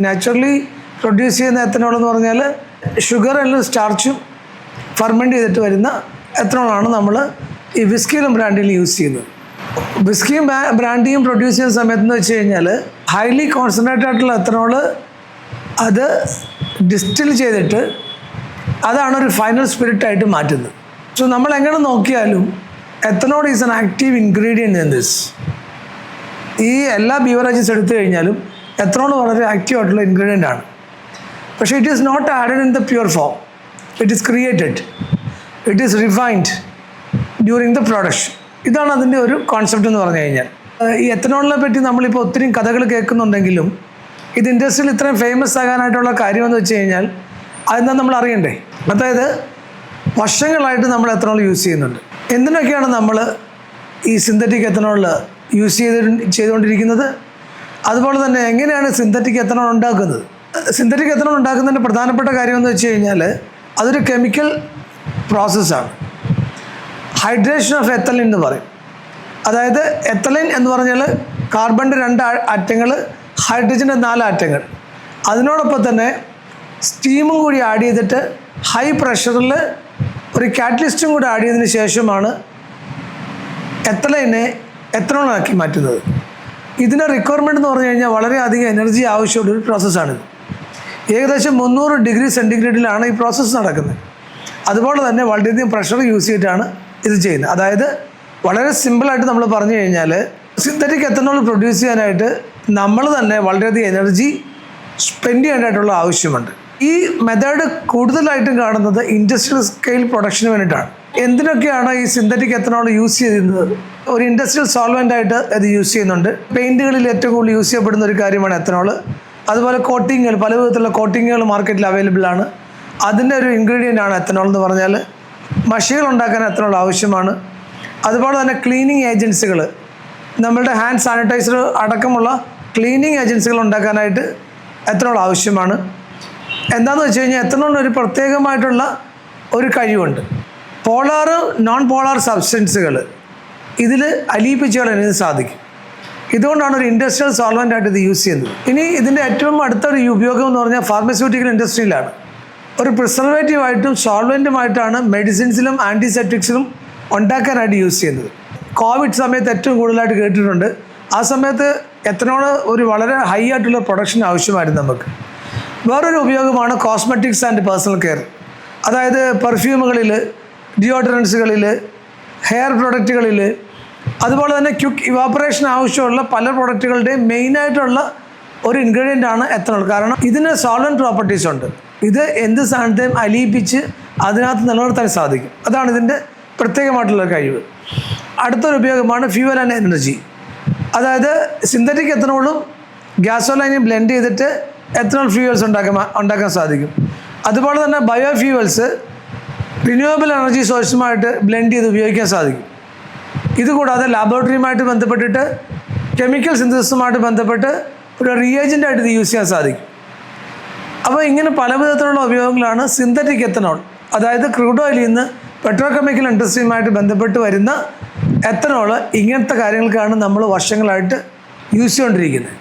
Naturally produce ചെയ്യുന്ന ethanol എന്ന് പറഞ്ഞാൽ ഷുഗർ എല്ലാം സ്റ്റാർച്ചും ഫെർമെൻറ്റ് ചെയ്തിട്ട് വരുന്ന എത്തനോളാണ് നമ്മൾ ഈ വിസ്കിയിലും ബ്രാൻഡിയിലും യൂസ് ചെയ്യുന്നത്. വിസ്കിയും ബ്രാൻഡിയും പ്രൊഡ്യൂസ് ചെയ്യുന്ന സമയത്തെന്ന് വെച്ച് കഴിഞ്ഞാൽ ഹൈലി കോൺസെൻട്രേറ്റഡ് ആയിട്ടുള്ള എത്തനോൾ അത് ഡിസ്റ്റിൽ ചെയ്തിട്ട് അതാണ് ഒരു ഫൈനൽ സ്പിരിറ്റായിട്ട് മാറ്റുന്നത്. സോ നമ്മൾ എങ്ങനെ നോക്കിയാലും ethanol is an active ingredient in this. ഈ എല്ലാ ബീവറേജസ് എടുത്തു കഴിഞ്ഞാലും എത്തനോൾ വളരെ ആക്റ്റീവ് ആയിട്ടുള്ള ഇൻഗ്രീഡിയൻ്റ് ആണ്. പക്ഷേ it is not added in the pure form. It is created, it is refined during the production. ഇതാണ് അതിൻ്റെ ഒരു കോൺസെപ്റ്റ് എന്ന് പറഞ്ഞു കഴിഞ്ഞാൽ. ഈ എത്തനോളിനെ പറ്റി നമ്മളിപ്പോൾ ഒത്തിരി കഥകൾ കേൾക്കുന്നുണ്ടെങ്കിലും ഇത് ഇൻഡസ്ട്രിയിൽ ഇത്രയും ഫേമസ് ആകാനായിട്ടുള്ള കാര്യമെന്ന് വെച്ച് കഴിഞ്ഞാൽ അതെന്താ നമ്മൾ അറിയണ്ടേ. അതായത് വർഷങ്ങളായിട്ട് നമ്മൾ എത്തനോൾ യൂസ് ചെയ്യുന്നുണ്ട്. എന്തിനൊക്കെയാണ് നമ്മൾ ഈ സിന്തറ്റിക് എത്തനോൾ യൂസ് ചെയ്തുകൊണ്ടിരിക്കുന്നത്, അതുപോലെ തന്നെ എങ്ങനെയാണ് സിന്തറ്റിക് എത്തനോൾ ഉണ്ടാക്കുന്നത്. സിന്തറ്റിക് എത്തനോൾ ഉണ്ടാക്കുന്നതിൻ്റെ പ്രധാനപ്പെട്ട കാര്യമെന്ന് വെച്ച് കഴിഞ്ഞാൽ അതൊരു കെമിക്കൽ പ്രോസസ്സാണ്. ഹൈഡ്രേഷൻ ഓഫ് എത്തലിൻ എന്ന് പറയും. അതായത് എത്തലിൻ എന്ന് പറഞ്ഞാൽ കാർബണിൻ്റെ 2 ആറ്റങ്ങൾ, ഹൈഡ്രജൻ്റെ 4 ആറ്റങ്ങൾ. അതിനോടൊപ്പം തന്നെ സ്റ്റീമും കൂടി ആഡ് ചെയ്തിട്ട് ഹൈ പ്രഷറിൽ ഒരു കാറ്റലിസ്റ്റും കൂടി ആഡ് ചെയ്തതിന് ശേഷമാണ് എത്തലൈനെ എത്തനോളാക്കി മാറ്റുന്നത്. ഇതിൻ്റെ റിക്വയർമെൻറ്റ് എന്ന് പറഞ്ഞു കഴിഞ്ഞാൽ വളരെയധികം എനർജി ആവശ്യമുള്ളൊരു പ്രോസസ്സാണിത്. ഏകദേശം 300 ഡിഗ്രി സെൻറ്റിഗ്രേഡിലാണ് ഈ പ്രോസസ്സ് നടക്കുന്നത്. അതുപോലെ തന്നെ വളരെയധികം പ്രഷർ യൂസ് ചെയ്തിട്ടാണ് ഇത് ചെയ്യുന്നത്. അതായത് വളരെ സിമ്പിളായിട്ട് നമ്മൾ പറഞ്ഞു കഴിഞ്ഞാൽ സിന്തറ്റിക് എത്തനോൾ പ്രൊഡ്യൂസ് ചെയ്യാനായിട്ട് നമ്മൾ തന്നെ വളരെയധികം എനർജി സ്പെൻഡ് ചെയ്യേണ്ടതായിട്ടുള്ള ആവശ്യമുണ്ട്. ഈ മെത്തേഡ് കൂടുതലായിട്ടും കാണുന്നത് ഇൻഡസ്ട്രിയൽ സ്കെയിൽ പ്രൊഡക്ഷന് വേണ്ടിയിട്ടാണ്. എന്തിനൊക്കെയാണ് ഈ സിന്തറ്റിക് എത്തനോൾ യൂസ് ചെയ്യുന്നത്? ഒരു ഇൻഡസ്ട്രിയൽ സോൾവെൻ്റായിട്ട് അത് യൂസ് ചെയ്യുന്നുണ്ട്. പെയിൻറ്റുകളിൽ ഏറ്റവും കൂടുതൽ യൂസ് ചെയ്യപ്പെടുന്ന ഒരു കാര്യമാണ് എത്തനോൾ. അതുപോലെ കോട്ടിങ്ങുകൾ, പല വിധത്തിലുള്ള കോട്ടിങ്ങുകൾ മാർക്കറ്റിൽ അവൈലബിൾ ആണ്. അതിൻ്റെ ഒരു ഇൻഗ്രീഡിയൻ്റ് ആണ് എത്തനോൾ എന്ന് പറഞ്ഞാൽ. മഷികൾ ഉണ്ടാക്കാൻ എത്തനോൾ ആവശ്യമാണ്. അതുപോലെ തന്നെ ക്ലീനിങ് ഏജൻസികൾ, നമ്മളുടെ ഹാൻഡ് സാനിറ്റൈസർ അടക്കമുള്ള ക്ലീനിങ് ഏജൻസികൾ ഉണ്ടാക്കാനായിട്ട് എത്തനോൾ ആവശ്യമാണ്. എന്താണെന്ന് വെച്ച് കഴിഞ്ഞാൽ എത്തനോളിനൊരു പ്രത്യേകമായിട്ടുള്ള ഒരു കഴിവുണ്ട്. പോളാർ നോൺ പോളാർ സബ്സ്റ്റൻസുകൾ ഇതിൽ അലിയിപ്പിച്ച് കളയാൻ സാധിക്കും. ഇതുകൊണ്ടാണ് ഒരു ഇൻഡസ്ട്രിയൽ സോൾവെൻ്റായിട്ട് ഇത് യൂസ് ചെയ്യുന്നത്. ഇനി ഇതിൻ്റെ ഏറ്റവും അടുത്തൊരു ഉപയോഗം എന്ന് പറഞ്ഞാൽ ഫാർമസ്യൂട്ടിക്കൽ ഇൻഡസ്ട്രിയിലാണ്. ഒരു പ്രിസർവേറ്റീവായിട്ടും സോൾവെൻറ്റുമായിട്ടാണ് മെഡിസിൻസിലും ആൻറ്റിസെപ്റ്റിക്സിലും ഉണ്ടാക്കാനായിട്ട് യൂസ് ചെയ്യുന്നത്. കോവിഡ് സമയത്ത് ഏറ്റവും കൂടുതലായിട്ട് കേട്ടിട്ടുണ്ട്. ആ സമയത്ത് എത്തനോൾ ഒരു വളരെ ഹൈ ആയിട്ടുള്ള പ്രൊഡക്ഷൻ ആവശ്യമായിരുന്നു നമുക്ക്. വേറൊരു ഉപയോഗമാണ് കോസ്മെറ്റിക്സ് ആൻഡ് പേഴ്സണൽ കെയർ. അതായത് പെർഫ്യൂമുകളിൽ, ഡിയോഡറൻസുകളിൽ, ഹെയർ പ്രൊഡക്റ്റുകളിൽ, അതുപോലെ തന്നെ ക്വിക്ക് ഇവാപ്പറേഷൻ ആവശ്യമുള്ള പല പ്രൊഡക്റ്റുകളുടെയും മെയിനായിട്ടുള്ള ഒരു ഇൻഗ്രീഡിയൻ്റ് ആണ് എത്തനോൾ. കാരണം ഇതിന് സോൾവെൻറ്റ് പ്രോപ്പർട്ടീസ് ഉണ്ട്. ഇത് എന്ത് സാധനത്തെയും അലിയിപ്പിച്ച് അതിനകത്ത് നിലനിർത്താൻ സാധിക്കും. അതാണ് ഇതിൻ്റെ പ്രത്യേകമായിട്ടുള്ള കഴിവ്. അടുത്തൊരു ഉപയോഗമാണ് ഫ്യൂവൽ ആൻഡ് എനർജി. അതായത് സിന്തറ്റിക് എത്തനോളും ഗ്യാസോലൈനും ബ്ലെൻഡ് ചെയ്തിട്ട് എത്തനോൾ ഫ്യൂവൽസ് ഉണ്ടാക്കാൻ സാധിക്കും. അതുപോലെ തന്നെ ബയോ ഫ്യൂവൽസ് റിന്യൂവബിൾ എനർജി സോഴ്സുമായിട്ട് ബ്ലെൻഡ് ചെയ്ത് ഉപയോഗിക്കാൻ സാധിക്കും. ഇതുകൂടാതെ ലാബോറട്ടറിയുമായിട്ട് ബന്ധപ്പെട്ടിട്ട് കെമിക്കൽ സിന്തസിസുമായിട്ട് ബന്ധപ്പെട്ട് ഒരു റിയേജൻ്റായിട്ട് ഇത് യൂസ് ചെയ്യാൻ സാധിക്കും. അപ്പോൾ ഇങ്ങനെ പല വിധത്തിലുള്ള ഉപയോഗങ്ങളാണ് സിന്തറ്റിക് എത്തനോൾ. അതായത് ക്രൂഡ് ഓയിലിൽ നിന്ന് പെട്രോ കെമിക്കൽ ഇൻഡസ്ട്രിയുമായിട്ട് ബന്ധപ്പെട്ട് വരുന്ന എത്തനോൾ ഇങ്ങനത്തെ കാര്യങ്ങൾക്കാണ് നമ്മൾ വർഷങ്ങളായിട്ട് യൂസ് ചെയ്തുകൊണ്ടിരിക്കുന്നത്.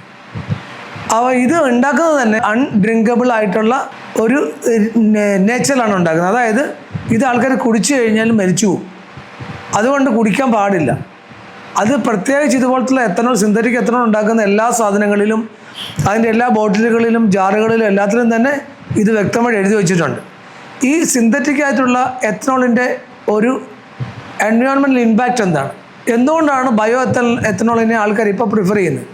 അപ്പോൾ ഇത് ഉണ്ടാക്കുന്നത് തന്നെ അൺഡ്രിങ്കബിൾ ആയിട്ടുള്ള ഒരു നേച്ചറിലാണ് ഉണ്ടാക്കുന്നത്. അതായത് ഇത് ആൾക്കാർ കുടിച്ചു കഴിഞ്ഞാൽ മരിച്ചു പോകും. അതുകൊണ്ട് കുടിക്കാൻ പാടില്ല. അത് പ്രത്യേകിച്ച് ഇതുപോലത്തുള്ള എത്തനോൾ, സിന്തറ്റിക് എത്തനോൾ ഉണ്ടാക്കുന്ന എല്ലാ സാധനങ്ങളിലും, അതിൻ്റെ എല്ലാ ബോട്ടിലുകളിലും, ജാറുകളിലും എല്ലാത്തിലും തന്നെ ഇത് വ്യക്തമായിട്ട് എഴുതി വച്ചിട്ടുണ്ട്. ഈ സിന്തറ്റിക് ആയിട്ടുള്ള എത്തനോളിൻ്റെ ഒരു എൻവയോൺമെൻറ്റൽ ഇമ്പാക്റ്റ് എന്താണ്, എന്തുകൊണ്ടാണ് ബയോ എത്തനോളിനെ ആൾക്കാർ ഇപ്പോൾ പ്രിഫർ ചെയ്യുന്നത്?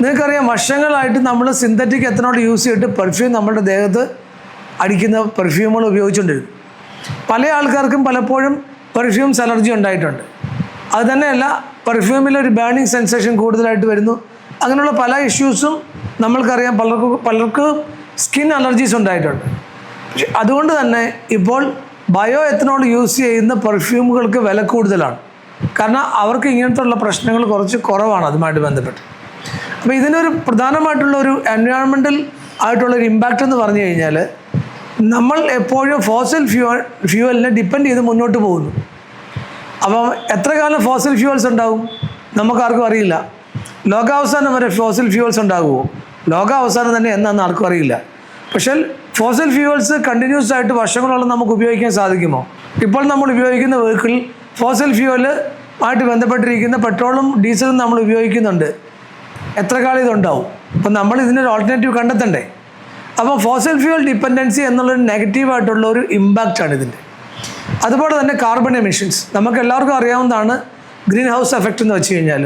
നിങ്ങൾക്കറിയാം, വർഷങ്ങളായിട്ട് നമ്മൾ സിന്തറ്റിക് എത്തനോൾ യൂസ് ചെയ്തിട്ട് പെർഫ്യൂം നമ്മുടെ ദേഹത്ത് അടിക്കുന്ന പെർഫ്യൂമുകൾ ഉപയോഗിച്ചുകൊണ്ടിരുന്നു. പല ആൾക്കാർക്കും പലപ്പോഴും പെർഫ്യൂംസ് അലർജി ഉണ്ടായിട്ടുണ്ട്. അത് തന്നെയല്ല, പെർഫ്യൂമിലൊരു ബേണിംഗ് സെൻസേഷൻ കൂടുതലായിട്ട് വരുന്നു. അങ്ങനെയുള്ള പല ഇഷ്യൂസും നമ്മൾക്കറിയാം. പലർക്കും സ്കിൻ അലർജീസ് ഉണ്ടായിട്ടുണ്ട്. പക്ഷെ അതുകൊണ്ട് തന്നെ ഇപ്പോൾ ബയോ എത്തനോൾ യൂസ് ചെയ്യുന്ന പെർഫ്യൂമുകൾക്ക് വില കൂടുതലാണ്. കാരണം അവർക്ക് ഇങ്ങനത്തെ ഉള്ള പ്രശ്നങ്ങൾ കുറച്ച് കുറവാണ് അതുമായിട്ട് ബന്ധപ്പെട്ട്. അപ്പോൾ ഇതിനൊരു പ്രധാനമായിട്ടുള്ള ഒരു എൻവയോൺമെൻറ്റൽ ആയിട്ടുള്ളൊരു ഇമ്പാക്റ്റ് എന്ന് പറഞ്ഞു കഴിഞ്ഞാൽ, നമ്മൾ എപ്പോഴും ഫോസിൽ ഫ്യൂവലിനെ ഡിപ്പെൻഡ് ചെയ്ത് മുന്നോട്ട് പോകുന്നു. അപ്പം എത്ര കാലം ഫോസിൽ ഫ്യൂവൽസ് ഉണ്ടാവും നമുക്കാർക്കും അറിയില്ല. ലോകാവസാനം വരെ ഫോസിൽ ഫ്യൂവൽസ് ഉണ്ടാകുമോ? ലോകാവസാനം തന്നെ എന്നാന്ന് ആർക്കും അറിയില്ല. പക്ഷേ ഫോസിൽ ഫ്യൂവൽസ് കണ്ടിന്യൂസ് ആയിട്ട് വർഷങ്ങളോളം നമുക്ക് ഉപയോഗിക്കാൻ സാധിക്കുമോ? ഇപ്പോൾ നമ്മൾ ഉപയോഗിക്കുന്ന വെഹിക്കിൾ ഫോസിൽ ഫ്യൂവൽ ആയിട്ട് ബന്ധപ്പെട്ടിരിക്കുന്ന പെട്രോളും ഡീസലും നമ്മൾ ഉപയോഗിക്കുന്നുണ്ട്. എത്ര കാലം ഇതുണ്ടാവും? അപ്പം നമ്മൾ ഇതിനൊരു ഓൾട്ടർനേറ്റീവ് കണ്ടെത്തണ്ടേ? അപ്പോൾ ഫോസിൽ ഫ്യൂവൽ ഡിപ്പെൻഡൻസി എന്നുള്ളൊരു നെഗറ്റീവായിട്ടുള്ള ഒരു ഇമ്പാക്റ്റാണ് ഇതിൻ്റെ. അതുപോലെ തന്നെ കാർബൺ എമിഷൻസ് നമുക്ക് എല്ലാവർക്കും അറിയാവുന്നതാണ്. ഗ്രീൻ ഹൗസ് എഫക്റ്റ് എന്ന് വെച്ച് കഴിഞ്ഞാൽ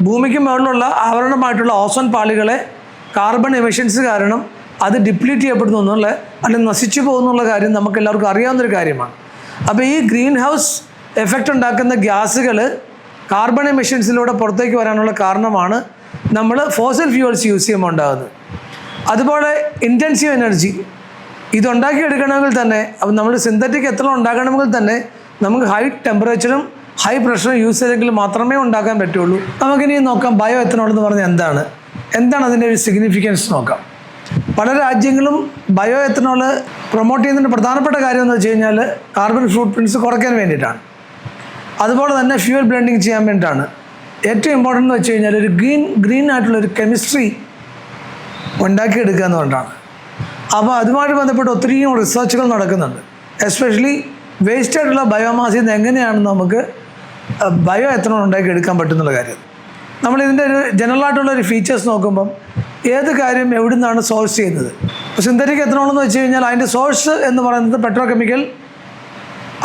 ഭൂമിക്ക് മുകളിലുള്ള ആവരണമായിട്ടുള്ള ഓസോൺ പാളികളെ കാർബൺ എമിഷൻസ് കാരണം അത് ഡിപ്ലീറ്റ് ചെയ്യപ്പെടുന്നു എന്നുള്ള അല്ലെങ്കിൽ നശിച്ചു പോകുന്നുള്ള കാര്യം നമുക്ക് എല്ലാവർക്കും അറിയാവുന്നൊരു കാര്യമാണ്. അപ്പോൾ ഈ ഗ്രീൻ ഹൗസ് എഫക്റ്റ് ഉണ്ടാക്കുന്ന ഗ്യാസുകൾ കാർബൺ എമിഷൻസിലൂടെ പുറത്തേക്ക് വരാനുള്ള കാരണമാണ് നമ്മൾ ഫോസിൽ ഫ്യൂവൽസ് യൂസ് ചെയ്യുമ്പോൾ ഉണ്ടാകുന്നത്. അതുപോലെ ഇൻറ്റൻസീവ് എനർജി ഇതുണ്ടാക്കിയെടുക്കണമെങ്കിൽ തന്നെ അപ്പം നമ്മൾ സിന്തറ്റിക് എത്തനോൾ ഉണ്ടാക്കണമെങ്കിൽ തന്നെ നമുക്ക് ഹൈ ടെമ്പറേച്ചറും ഹൈ പ്രഷറും യൂസ് ചെയ്തെങ്കിൽ മാത്രമേ ഉണ്ടാക്കാൻ പറ്റുള്ളൂ. നമുക്കിനി നോക്കാം ബയോ എത്തനോൾ എന്ന് പറഞ്ഞാൽ എന്താണ് അതിൻ്റെ ഒരു സിഗ്നിഫിക്കൻസ് നോക്കാം. പല രാജ്യങ്ങളും ബയോ എത്തനോൾ പ്രൊമോട്ട് ചെയ്യുന്നതിൻ്റെ പ്രധാനപ്പെട്ട കാര്യം എന്ന് വെച്ച് കഴിഞ്ഞാൽ കാർബൺ ഫുട് പ്രിൻറ്റ്സ് കുറയ്ക്കാൻ വേണ്ടിയിട്ടാണ്. അതുപോലെ തന്നെ ഫ്യൂവൽ ബ്ലെൻഡിങ് ചെയ്യാൻ വേണ്ടിയിട്ടാണ്. ഏറ്റവും ഇമ്പോർട്ടൻ്റ് എന്ന് വെച്ച് കഴിഞ്ഞാൽ ഒരു ഗ്രീൻ ആയിട്ടുള്ളൊരു കെമിസ്ട്രി ഉണ്ടാക്കിയെടുക്കുക എന്നുകൊണ്ടാണ്. അപ്പോൾ അതുമായിട്ട് ബന്ധപ്പെട്ട് ഒത്തിരിയും റിസർച്ചുകൾ നടക്കുന്നുണ്ട്. എസ്പെഷ്യലി വേസ്റ്റ് ആയിട്ടുള്ള ബയോമാസിൽ നിന്ന് എങ്ങനെയാണ് നമുക്ക് ബയോ എത്തനോൾ ഉണ്ടാക്കിയെടുക്കാൻ പറ്റുന്നുള്ള കാര്യം. നമ്മളിതിൻ്റെ ഒരു ജനറലായിട്ടുള്ളൊരു ഫീച്ചേഴ്സ് നോക്കുമ്പം ഏത് കാര്യം എവിടെ നിന്നാണ് സോഴ്സ് ചെയ്യുന്നത്. ഇപ്പോൾ സിന്തറ്റിക് എത്തനോൾ എന്ന് വെച്ച് കഴിഞ്ഞാൽ അതിൻ്റെ സോഴ്സ് എന്ന് പറയുന്നത് പെട്രോ കെമിക്കൽ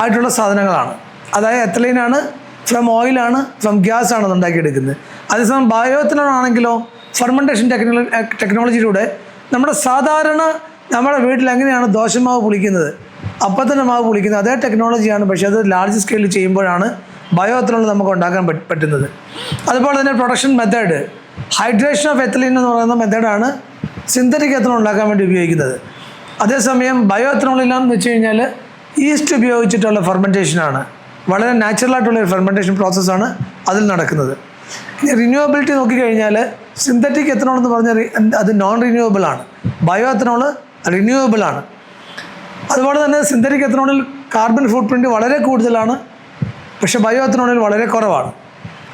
ആയിട്ടുള്ള സാധനങ്ങളാണ്. അതായത് എത്തലീനാണ്, ഫ്രം ഓയിലാണ്, ഫ്രം ഗ്യാസ് ആണ് ഉണ്ടാക്കിയെടുക്കുന്നത്. അതേസമയം ബയോ എത്തനോൾ ആണെങ്കിലോ ഫെർമെൻറ്റേഷൻ ടെക്നോളജിയിലൂടെ നമ്മുടെ വീട്ടിൽ എങ്ങനെയാണ് ദോശമാവ് പുളിക്കുന്നത്, അപ്പത്തിൻ്റെ മാവ് പുളിക്കുന്നത്, അതേ ടെക്നോളജിയാണ്. പക്ഷേ അത് ലാർജ് സ്കെയിലിൽ ചെയ്യുമ്പോഴാണ് ബയോ എത്തനോൾ നമുക്ക് ഉണ്ടാക്കാൻ പറ്റുന്നത്. അതുപോലെ തന്നെ production method hydration of ethylene എന്ന് പറയുന്ന മെത്തേഡാണ് സിന്തറ്റിക് എത്തനോൾ ഉണ്ടാക്കാൻ വേണ്ടി ഉപയോഗിക്കുന്നത്. അതേസമയം ബയോ എത്തനോളിലാന്ന് വെച്ച് കഴിഞ്ഞാൽ ഈസ്റ്റ് ഉപയോഗിച്ചിട്ടുള്ള ഫെർമെൻറ്റേഷനാണ്. വളരെ നാച്ചുറലായിട്ടുള്ളൊരു ഫെർമെൻറ്റേഷൻ പ്രോസസ്സാണ് അതിൽ നടക്കുന്നത്. ഇനി റിന്യൂവബിലിറ്റി നോക്കിക്കഴിഞ്ഞാൽ സിന്തറ്റിക് എത്തനോൾ എന്ന് പറഞ്ഞാൽ അത് നോൺ റിന്യൂവബിൾ ആണ്. ബയോ എത്തനോൾ റിന്യൂവബിൾ ആണ്. അതുപോലെ തന്നെ സിന്തറ്റിക് എത്തനോളിൽ കാർബൺ ഫുട് പ്രിൻറ്റ് വളരെ കൂടുതലാണ്, പക്ഷേ ബയോ എത്തനോളിൽ വളരെ കുറവാണ്.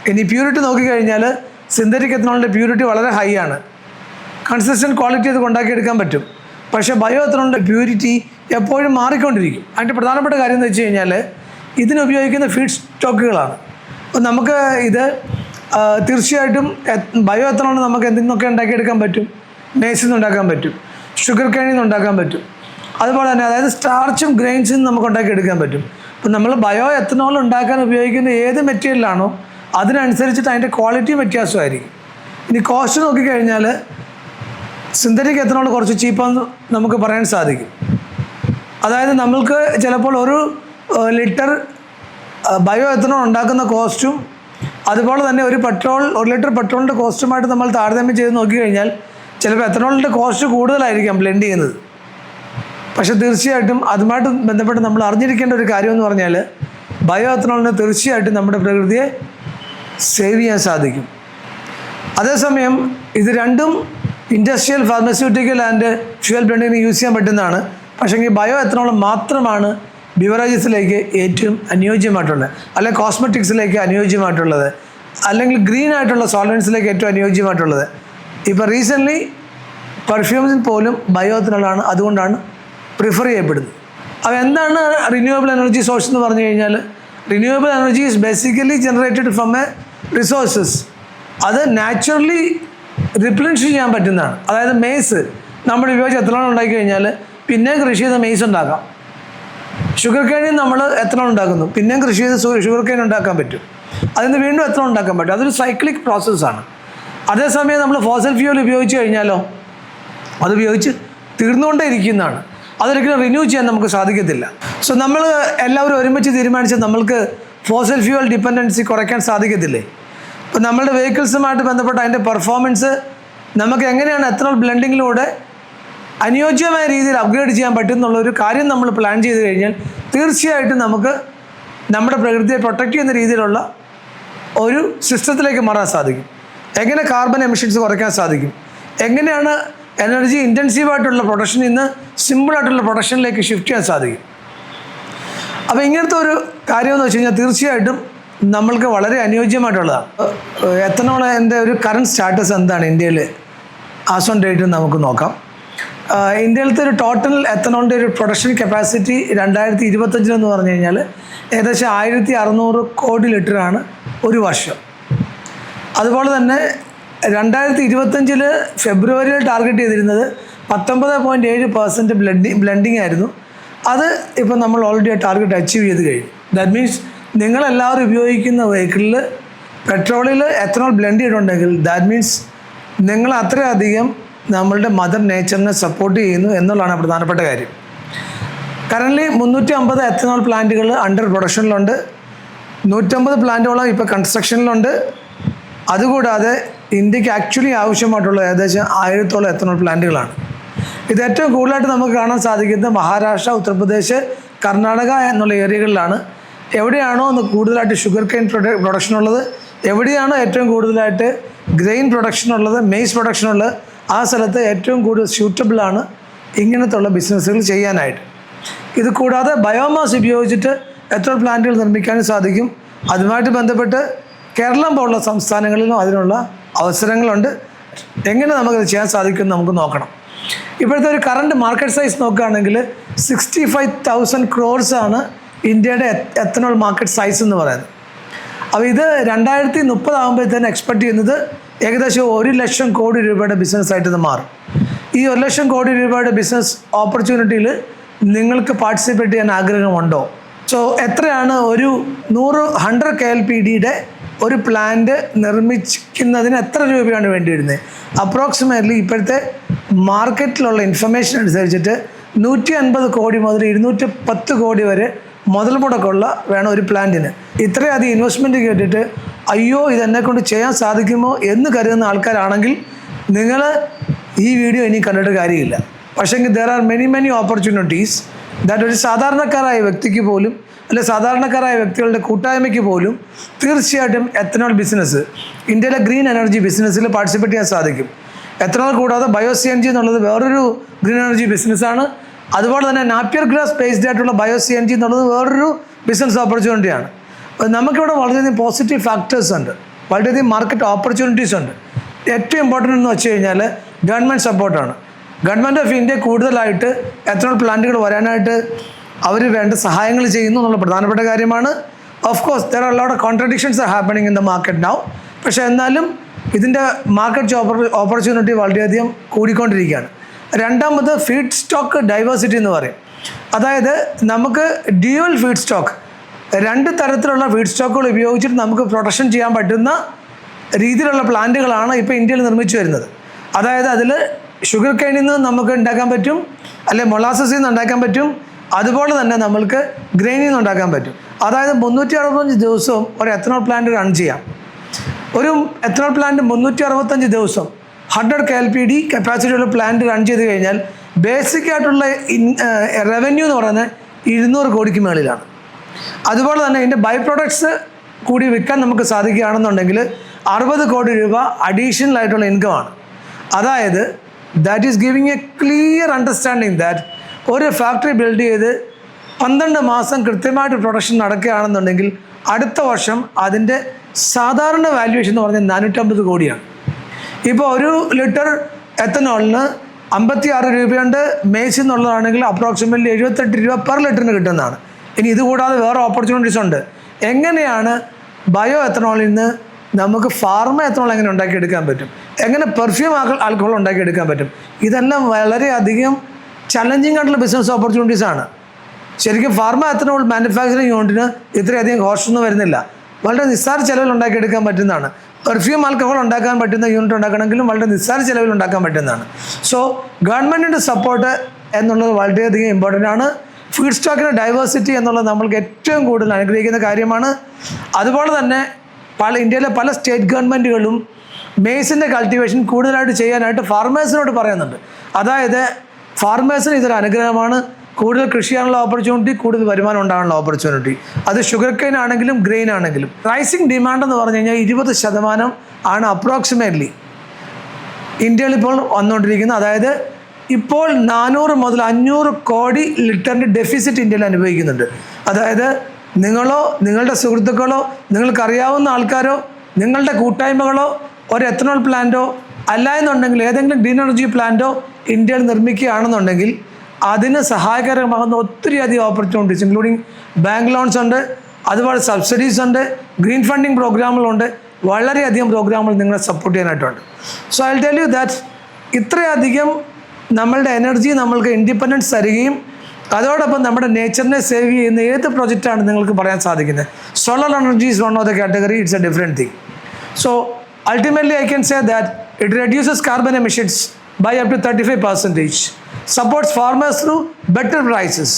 ഇനി പ്യൂരിറ്റി നോക്കിക്കഴിഞ്ഞാൽ സിന്തറ്റിക് എത്തനോളിൻ്റെ പ്യൂരിറ്റി വളരെ ഹൈ ആണ്. കൺസിസ്റ്റൻറ്റ് ക്വാളിറ്റി അത് ഉണ്ടാക്കിയെടുക്കാൻ പറ്റും. പക്ഷേ ബയോ എത്തനോളിൻ്റെ പ്യൂരിറ്റി എപ്പോഴും മാറിക്കൊണ്ടിരിക്കും. അതിൻ്റെ പ്രധാനപ്പെട്ട കാര്യം എന്ന് വെച്ച് കഴിഞ്ഞാൽ ഇതിനുപയോഗിക്കുന്ന ഫീഡ് സ്റ്റോക്കുകളാണ്. അപ്പോൾ നമുക്ക് ഇത് തീർച്ചയായിട്ടും ബയോ എത്തനോൾ നമുക്ക് എന്തിൽ നിന്നൊക്കെ ഉണ്ടാക്കിയെടുക്കാൻ പറ്റും? മേസിൽ നിന്ന് ഉണ്ടാക്കാൻ പറ്റും, ഷുഗർ കേണിൽ നിന്ന് ഉണ്ടാക്കാൻ പറ്റും. അതുപോലെ തന്നെ അതായത് സ്റ്റാർച്ചും ഗ്രെയിൻസിൽ നിന്ന് നമുക്ക് ഉണ്ടാക്കിയെടുക്കാൻ പറ്റും. അപ്പോൾ നമ്മൾ ബയോ എത്തനോൾ ഉണ്ടാക്കാൻ ഉപയോഗിക്കുന്ന ഏത് മെറ്റീരിയലാണോ അതിനനുസരിച്ചിട്ട് അതിൻ്റെ ക്വാളിറ്റി വ്യത്യാസമായിരിക്കും. ഇനി കോസ്റ്റ് നോക്കിക്കഴിഞ്ഞാൽ സിന്തറ്റിക് എത്തനോൾ കുറച്ച് ചീപ്പാന്ന് നമുക്ക് പറയാൻ സാധിക്കും. അതായത് നമ്മൾക്ക് ചിലപ്പോൾ ഒരു ലിറ്റർ ബയോ എത്തനോൾ ഉണ്ടാക്കുന്ന കോസ്റ്റും അതുപോലെ തന്നെ ഒരു ലിറ്റർ പെട്രോളിൻ്റെ കോസ്റ്റുമായിട്ട് നമ്മൾ താരതമ്യം ചെയ്ത് നോക്കിക്കഴിഞ്ഞാൽ ചിലപ്പോൾ എത്തനോളിൻ്റെ കോസ്റ്റ് കൂടുതലായിരിക്കാം ബ്ലെൻഡ് ചെയ്യുന്നത്. പക്ഷേ തീർച്ചയായിട്ടും അതുമായിട്ട് ബന്ധപ്പെട്ട് നമ്മൾ അറിഞ്ഞിരിക്കേണ്ട ഒരു കാര്യമെന്ന് പറഞ്ഞാൽ ബയോ എത്തനോളിന് തീർച്ചയായിട്ടും നമ്മുടെ പ്രകൃതിയെ സേവ് ചെയ്യാൻ സാധിക്കും. അതേസമയം ഇത് രണ്ടും ഇൻഡസ്ട്രിയൽ, ഫാർമസ്യൂട്ടിക്കൽ ആൻഡ് ഫ്യൂവൽ ബ്ലെൻഡിങ്ങിന് യൂസ് ചെയ്യാൻ പറ്റുന്നതാണ്. പക്ഷേങ്കിൽ ബയോ എത്തനോൾ മാത്രമാണ് ബിവറേജസിലേക്ക് ഏറ്റവും അനുയോജ്യമായിട്ടുള്ളത്, അല്ലെങ്കിൽ കോസ്മെറ്റിക്സിലേക്ക് അനുയോജ്യമായിട്ടുള്ളത്, അല്ലെങ്കിൽ ഗ്രീൻ ആയിട്ടുള്ള സോൾവെൻസിലേക്ക് ഏറ്റവും അനുയോജ്യമായിട്ടുള്ളത്. ഇപ്പോൾ റീസെൻ്റ്ലി പെർഫ്യൂംസിൽ പോലും ബയോ എത്തനോളാണ്, അതുകൊണ്ടാണ് പ്രിഫർ ചെയ്യപ്പെടുന്നത്. അപ്പോൾ എന്താണ് റിന്യൂവബിൾ എനർജി സോഴ്സ് എന്ന് പറഞ്ഞു കഴിഞ്ഞാൽ renewable energy is basically generated from A resources. അത് നാച്ചുറലി റിപ്ലനിഷ് ചെയ്യാൻ പറ്റുന്നതാണ്. അതായത് മെയ്സ് നമ്മൾ ഉപയോഗിച്ച് എത്തനോൾ ഉണ്ടാക്കി കഴിഞ്ഞാൽ പിന്നെ കൃഷി ചെയ്ത മെയ്സ് ഉണ്ടാക്കാം. ഷുഗർ കെയിനിൽ നമ്മൾ എത്തനോൾ ഉണ്ടാക്കുന്നു, പിന്നെയും കൃഷി ചെയ്ത് ഷുഗർ കെയിൻ ഉണ്ടാക്കാൻ പറ്റും. അതിന് വീണ്ടും എത്തനോൾ ഉണ്ടാക്കാൻ പറ്റും. അതൊരു സൈക്ലിക് പ്രോസസ്സാണ്. അതേസമയം നമ്മൾ ഫോസിൽ ഫ്യൂവൽ ഉപയോഗിച്ച് കഴിഞ്ഞാലോ അത് ഉപയോഗിച്ച് തീർന്നുകൊണ്ടേ ഇരിക്കുന്നതാണ്. അതൊരിക്കലും റിന്യൂ ചെയ്യാൻ നമുക്ക് സാധിക്കത്തില്ല. സോ നമ്മൾ എല്ലാവരും ഒരുമിച്ച് തീരുമാനിച്ച് നമ്മൾക്ക് ഫോസിൽ ഫ്യൂവൽ ഡിപ്പെൻഡൻസി കുറയ്ക്കാൻ സാധിക്കത്തില്ലേ? ഇപ്പോൾ നമ്മളുടെ വെഹിക്കിൾസുമായിട്ട് ബന്ധപ്പെട്ട അതിൻ്റെ പെർഫോമൻസ് നമുക്ക് എങ്ങനെയാണ് എത്തനോൾ ബ്ലെൻഡിങ്ങിലൂടെ അനുയോജ്യമായ രീതിയിൽ അപ്ഗ്രേഡ് ചെയ്യാൻ പറ്റും എന്നുള്ളൊരു കാര്യം നമ്മൾ പ്ലാൻ ചെയ്ത് കഴിഞ്ഞാൽ തീർച്ചയായിട്ടും നമുക്ക് നമ്മുടെ പ്രകൃതിയെ പ്രൊട്ടക്റ്റ് ചെയ്യുന്ന രീതിയിലുള്ള ഒരു സിസ്റ്റത്തിലേക്ക് മാറാൻ സാധിക്കും. എങ്ങനെ കാർബൺ എമിഷൻസ് കുറയ്ക്കാൻ സാധിക്കും, എങ്ങനെയാണ് എനർജി ഇൻറ്റൻസീവായിട്ടുള്ള പ്രൊഡക്ഷനിൽ നിന്ന് സിമ്പിളായിട്ടുള്ള പ്രൊഡക്ഷനിലേക്ക് ഷിഫ്റ്റ് ചെയ്യാൻ സാധിക്കും. അപ്പോൾ ഇങ്ങനത്തെ ഒരു കാര്യമെന്ന് വെച്ച് കഴിഞ്ഞാൽ തീർച്ചയായിട്ടും നമ്മൾക്ക് വളരെ അനുയോജ്യമായിട്ടുള്ളതാണ്. എത്തനോളിൻ്റെ ഒരു കറണ്ട് സ്റ്റാറ്റസ് എന്താണ് ഇന്ത്യയിൽ? ആസ് ഓൺ ഡേറ്റ് നമുക്ക് നോക്കാം. ഇന്ത്യയിലത്തെ ഒരു ടോട്ടൽ എത്തനോളിൻ്റെ ഒരു പ്രൊഡക്ഷൻ കപ്പാസിറ്റി 2025 എന്ന് പറഞ്ഞു കഴിഞ്ഞാൽ ഏകദേശം 1600 കോടി ലിറ്ററാണ് ഒരു വർഷം. അതുപോലെ തന്നെ 2025 ഫെബ്രുവരിയിൽ ടാർഗറ്റ് ചെയ്തിരുന്നത് 19.7% ബ്ലെൻഡിങ് ആയിരുന്നു. അത് ഇപ്പം നമ്മൾ ഓൾറെഡി ആ ടാർഗറ്റ് അച്ചീവ് ചെയ്ത് കഴിഞ്ഞു. ദാറ്റ് മീൻസ് നിങ്ങളെല്ലാവരും ഉപയോഗിക്കുന്ന വെഹിക്കിളിൽ പെട്രോളിൽ എത്തനോൾ ബ്ലെൻഡ് ചെയ്തിട്ടുണ്ടെങ്കിൽ ദാറ്റ് മീൻസ് നിങ്ങൾ അത്രയധികം നമ്മളുടെ മദർ നേച്ചറിനെ സപ്പോർട്ട് ചെയ്യുന്നു എന്നുള്ളതാണ് പ്രധാനപ്പെട്ട കാര്യം. കറൻ്റ്ലി 350 എത്തനോൾ പ്ലാന്റുകൾ അണ്ടർ പ്രൊഡക്ഷനിലുണ്ട്. 150 പ്ലാന്റുകളും ഇപ്പോൾ കൺസ്ട്രക്ഷനിലുണ്ട്. അതുകൂടാതെ ഇന്ത്യക്ക് ആക്ച്വലി ആവശ്യമായിട്ടുള്ള ഏകദേശം 1000-ഓളം എത്തനോൾ പ്ലാന്റുകളാണ്. ഇത് ഏറ്റവും കൂടുതലായിട്ട് നമുക്ക് കാണാൻ സാധിക്കുന്നത് മഹാരാഷ്ട്ര, ഉത്തർപ്രദേശ്, കർണാടക എന്നുള്ള ഏരിയകളിലാണ്. എവിടെയാണോ കൂടുതലായിട്ട് ഷുഗർ കെയിൻ പ്രൊഡക്ഷൻ ഉള്ളത്, എവിടെയാണോ ഏറ്റവും കൂടുതലായിട്ട് ഗ്രെയിൻ പ്രൊഡക്ഷൻ ഉള്ളത്, മെയ്സ് പ്രൊഡക്ഷൻ ഉള്ളത്, ആ സ്ഥലത്ത് ഏറ്റവും കൂടുതൽ സ്യൂട്ടബിളാണ് ഇങ്ങനത്തുള്ള ബിസിനസ്സുകൾ ചെയ്യാനായിട്ട്. ഇത് കൂടാതെ ബയോമാസ് ഉപയോഗിച്ചിട്ട് എത്തനോൾ പ്ലാന്റുകൾ നിർമ്മിക്കാനും സാധിക്കും. അതുമായിട്ട് ബന്ധപ്പെട്ട് കേരളം പോലുള്ള സംസ്ഥാനങ്ങളിലും അതിനുള്ള അവസരങ്ങളുണ്ട്. എങ്ങനെ നമുക്കത് ചെയ്യാൻ സാധിക്കുമെന്ന് നമുക്ക് നോക്കണം. ഇപ്പോഴത്തെ ഒരു കറണ്ട് മാർക്കറ്റ് സൈസ് നോക്കുകയാണെങ്കിൽ 65,000 crores ആണ് ഇന്ത്യയുടെ എത്തനോൾ മാർക്കറ്റ് സൈസ് എന്ന് പറയുന്നത്. അപ്പോൾ ഇത് 2030 ആകുമ്പോഴത്തേന് എക്സ്പെക്ട് ചെയ്യുന്നത് ഏകദേശം 1 ലക്ഷം കോടി രൂപയുടെ ബിസിനസ്സായിട്ട് ഇത് മാറും. ഈ 1 ലക്ഷം കോടി രൂപയുടെ ബിസിനസ് ഓപ്പർച്യൂണിറ്റിയിൽ നിങ്ങൾക്ക് പാർട്ടിസിപ്പേറ്റ് ചെയ്യാൻ ആഗ്രഹമുണ്ടോ? സോ എത്രയാണ് ഒരു 100 KLPDയുടെ ഒരു പ്ലാന്റ് നിർമ്മിക്കുന്നതിന് എത്ര രൂപയാണ് വേണ്ടി വരുന്നത്? അപ്രോക്സിമേറ്റ്ലി ഇപ്പോഴത്തെ മാർക്കറ്റിലുള്ള ഇൻഫർമേഷൻ അനുസരിച്ചിട്ട് 150 കോടി മുതൽ 210 കോടി വരെ മുതൽ മുടക്കുള്ള വേണം ഒരു പ്ലാന്റിന്. ഇത്രയധികം ഇൻവെസ്റ്റ്മെൻറ്റ് കേട്ടിട്ട് അയ്യോ ഇതെന്നെക്കൊണ്ട് ചെയ്യാൻ സാധിക്കുമോ എന്ന് കരുതുന്ന ആൾക്കാരാണെങ്കിൽ നിങ്ങൾ ഈ വീഡിയോ ഇനി കണ്ടിട്ട് കാര്യമില്ല. പക്ഷേങ്കിൽ there are many opportunities that ഒരു സാധാരണക്കാരായ വ്യക്തിക്ക് പോലും അല്ലെ സാധാരണക്കാരായ വ്യക്തികളുടെ കൂട്ടായ്മയ്ക്ക് പോലും തീർച്ചയായിട്ടും എത്തനോൾ ബിസിനസ്, ഇന്ത്യയിലെ ഗ്രീൻ എനർജി ബിസിനസ്സിൽ പാർട്ടിസിപ്പേറ്റ് ചെയ്യാൻ സാധിക്കും. എത്തനോൾ കൂടാതെ ബയോ CNG എന്നുള്ളത് വേറൊരു ഗ്രീൻ എനർജി ബിസിനസ്സാണ്. അതുപോലെ തന്നെ നാപ്പിയർ ഗ്രാസ് ബേസ്ഡ് ആയിട്ടുള്ള ബയോ CNG എന്നുള്ളത് വേറൊരു ബിസിനസ് ഓപ്പർച്യൂണിറ്റിയാണ്. നമുക്കിവിടെ വളരെയധികം പോസിറ്റീവ് ഫാക്ടേഴ്സ് ഉണ്ട്, വളരെയധികം മാർക്കറ്റ് ഓപ്പർച്യൂണിറ്റീസ് ഉണ്ട്. ഏറ്റവും ഇമ്പോർട്ടൻ്റ് എന്ന് വെച്ച് കഴിഞ്ഞാൽ ഗവൺമെൻറ് സപ്പോർട്ടാണ്. ഗവൺമെൻറ് ഓഫ് ഇന്ത്യ കൂടുതലായിട്ട് എത്തനോൾ പ്ലാന്റുകൾ വരാനായിട്ട് അവർ വേണ്ട സഹായങ്ങൾ ചെയ്യുന്നു എന്നുള്ള പ്രധാനപ്പെട്ട കാര്യമാണ്. Of course there are lot of contradictions are happening in the market now. പക്ഷേ എന്നാലും ഇതിൻ്റെ മാർക്കറ്റ് ഓപ്പർച്യൂണിറ്റി വളരെയധികം കൂടിക്കൊണ്ടിരിക്കുകയാണ്. രണ്ടാമത് ഫീഡ് സ്റ്റോക്ക് ഡൈവേഴ്സിറ്റി എന്ന് പറയും. അതായത് നമുക്ക് ഡ്യുവൽ ഫീഡ് സ്റ്റോക്ക്, 2 തരത്തിലുള്ള ഫീഡ് സ്റ്റോക്കുകൾ ഉപയോഗിച്ചിട്ട് നമുക്ക് പ്രൊഡക്ഷൻ ചെയ്യാൻ പറ്റുന്ന രീതിയിലുള്ള പ്ലാന്റുകളാണ് ഇപ്പോൾ ഇന്ത്യയിൽ നിർമ്മിച്ചു വരുന്നത്. അതായത് അതിൽ ഷുഗർ കെയിനിൽ നിന്ന് നമുക്ക് ഉണ്ടാക്കാൻ പറ്റും, അല്ലെങ്കിൽ മൊളാസസിൽ നിന്ന് ഉണ്ടാക്കാൻ പറ്റും, അതുപോലെ തന്നെ നമ്മൾക്ക് ഗ്രെയിനിൽ നിന്ന് ഉണ്ടാക്കാൻ പറ്റും. അതായത് 365 ദിവസവും ഒരു എത്തനോൾ പ്ലാന്റ് റൺ ചെയ്യാം. ഒരു എത്തനോൾ പ്ലാന്റ് 365 ദിവസം 100 KLPD കപ്പാസിറ്റിയുള്ള പ്ലാന്റ് റൺ ചെയ്ത് കഴിഞ്ഞാൽ ബേസിക് ആയിട്ടുള്ള റവന്യൂ എന്ന് പറയുന്നത് 200 കോടിക്ക് മേളിലാണ്. അതുപോലെ തന്നെ ഇതിൻ്റെ ബൈ പ്രൊഡക്ട്സ് കൂടി വിൽക്കാൻ നമുക്ക് സാധിക്കുകയാണെന്നുണ്ടെങ്കിൽ 60 കോടി രൂപ അഡീഷണൽ ആയിട്ടുള്ള ഇൻകമാണ്. അതായത് that is giving A clear understanding that ഒരു ഫാക്ടറി ബിൽഡ് ചെയ്ത് 12 മാസം കൃത്യമായിട്ട് പ്രൊഡക്ഷൻ നടക്കുകയാണെന്നുണ്ടെങ്കിൽ അടുത്ത വർഷം അതിൻ്റെ സാധാരണ വാല്യുവേഷൻ എന്ന് പറഞ്ഞാൽ 450 കോടിയാണ്. ഇപ്പോൾ 1 ലിറ്റർ എത്തനോളിന് 56 രൂപയുണ്ട്. മേസ് എന്നുള്ളതാണെങ്കിൽ അപ്രോക്സിമേറ്റ്ലി 78 രൂപ പെർ ലിറ്ററിന് കിട്ടുന്നതാണ്. ഇനി ഇതുകൂടാതെ വേറെ ഓപ്പർച്യൂണിറ്റീസ് ഉണ്ട്. എങ്ങനെയാണ് ബയോ എത്തനോളിൽ നിന്ന് നമുക്ക് ഫാർമ എത്തനോൾ എങ്ങനെ ഉണ്ടാക്കിയെടുക്കാൻ പറ്റും, എങ്ങനെ പെർഫ്യൂം ആൽക്കഹോൾ ഉണ്ടാക്കിയെടുക്കാൻ പറ്റും, ഇതെല്ലാം വളരെയധികം ചലഞ്ചിങ് ആയിട്ടുള്ള ബിസിനസ് ഓപ്പർച്യൂണിറ്റീസ് ആണ്. ശരിക്കും ഫാർമ എത്തനോൾ മാനുഫാക്ചറിങ് യൂണിറ്റിന് ഇത്രയധികം കോസ്റ്റൊന്നും വരുന്നില്ല, വളരെ നിസ്സാര ചിലവിൽ ഉണ്ടാക്കിയെടുക്കാൻ പറ്റുന്നതാണ്. പെർഫ്യൂം ആൽക്കഹോൾ ഉണ്ടാക്കാൻ പറ്റുന്ന യൂണിറ്റ് ഉണ്ടാക്കണമെങ്കിലും വളരെ നിസ്സാര ചിലവിൽ ഉണ്ടാക്കാൻ പറ്റുന്നതാണ്. സോ ഗവൺമെൻറ്റിൻ്റെ സപ്പോർട്ട് എന്നുള്ളത് വളരെയധികം ഇമ്പോർട്ടൻ്റ് ആണ്. ഫീഡ് സ്റ്റോക്കിൻ്റെ ഡൈവേഴ്സിറ്റി എന്നുള്ളത് നമ്മൾക്ക് ഏറ്റവും കൂടുതൽ അനുഗ്രഹിക്കുന്ന കാര്യമാണ്. അതുപോലെ തന്നെ ഇന്ത്യയിലെ പല സ്റ്റേറ്റ് ഗവൺമെൻറ്റുകളും മേസിൻ്റെ കൾട്ടിവേഷൻ കൂടുതലായിട്ട് ചെയ്യാനായിട്ട് ഫാർമേഴ്സിനോട് പറയുന്നുണ്ട്. അതായത് ഫാർമേഴ്സിന് ഇതൊരു അനുഗ്രഹമാണ്. കൂടുതൽ കൃഷി ചെയ്യാനുള്ള ഓപ്പർച്യൂണിറ്റി, കൂടുതൽ വരുമാനം ഉണ്ടാകാനുള്ള ഓപ്പർച്യൂണിറ്റി. അത് ഷുഗർ കെയിൻ ആണെങ്കിലും ഗ്രെയിൻ ആണെങ്കിലും. റൈസിങ് ഡിമാൻഡ് എന്ന് പറഞ്ഞു കഴിഞ്ഞാൽ 20% ആണ് അപ്രോക്സിമേറ്റ്ലി ഇന്ത്യയിൽ ഇപ്പോൾ വന്നുകൊണ്ടിരിക്കുന്നത്. അതായത് ഇപ്പോൾ 400 മുതൽ 500 കോടി ലിറ്ററിൻ്റെ ഡെഫിസിറ്റ് ഇന്ത്യയിൽ അനുഭവിക്കുന്നുണ്ട്. അതായത് നിങ്ങളോ നിങ്ങളുടെ സുഹൃത്തുക്കളോ നിങ്ങൾക്കറിയാവുന്ന ആൾക്കാരോ നിങ്ങളുടെ കൂട്ടായ്മകളോ ഒരു എത്തനോൾ പ്ലാന്റോ അല്ല എന്നുണ്ടെങ്കിൽ ഏതെങ്കിലും ഗ്രീൻ എനർജി പ്ലാന്റോ ഇന്ത്യയിൽ നിർമ്മിക്കുകയാണെന്നുണ്ടെങ്കിൽ അതിന് സഹായകരമാകുന്ന ഒത്തിരിയധികം ഓപ്പർച്യൂണിറ്റീസ് ഇൻക്ലൂഡിങ് ബാങ്ക് ലോൺസ് ഉണ്ട്, അതുപോലെ സബ്സിഡീസ് ഉണ്ട്, ഗ്രീൻ ഫണ്ടിങ് പ്രോഗ്രാമുകളുണ്ട്, വളരെയധികം പ്രോഗ്രാമുകൾ നിങ്ങളെ സപ്പോർട്ട് ചെയ്യാനായിട്ടുണ്ട്. So I tell you that ഇത്രയധികം നമ്മളുടെ എനർജി നമ്മൾക്ക് ഇൻഡിപെൻഡൻസ് തരികയും അതോടൊപ്പം നമ്മുടെ നേച്ചറിനെ സേവ് ചെയ്യുന്ന ഏത് പ്രൊജക്റ്റാണ് നിങ്ങൾക്ക് പറയാൻ സാധിക്കുന്നത്. Solar energy is one of the category, it's a different thing. So ultimately I can say that it reduces carbon emissions by up to 35%, supports farmers through better prices,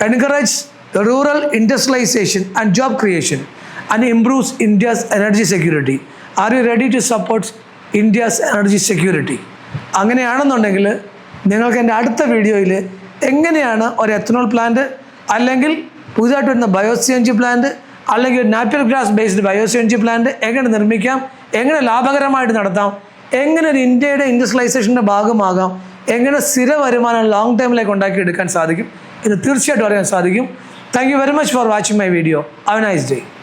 encourages rural industrialization and job creation, and improves India's energy security. Are you ready to support India's energy security? അങ്ങനെയാണെന്നുണ്ടെങ്കിൽ നിങ്ങൾക്ക് എൻ്റെ അടുത്ത വീഡിയോയിൽ എങ്ങനെയാണ് ഒരു ethanol plant അല്ലെങ്കിൽ പുതുതായിട്ട് വരുന്ന ബയോസിഎൻജി പ്ലാന്റ് അല്ലെങ്കിൽ ഒരു നാച്ചുറൽ ഗ്യാസ് ബേസ്ഡ് ബയോസിഎൻജി പ്ലാന്റ് എങ്ങനെ നിർമ്മിക്കാം, എങ്ങനെ ലാഭകരമായിട്ട് നടത്താം, എങ്ങനെ ഒരു ഇന്ത്യയുടെ ഇൻഡസ്ട്രിയലൈസേഷൻ്റെ ഭാഗമാകാം, എങ്ങനെ സ്ഥിര വരുമാനം ലോങ് ടൈമിലേക്ക് ഉണ്ടാക്കിയെടുക്കാൻ സാധിക്കും, ഇത് തീർച്ചയായിട്ടും അറിയാൻ സാധിക്കും. Thank you very much for watching my video. Have A nice day.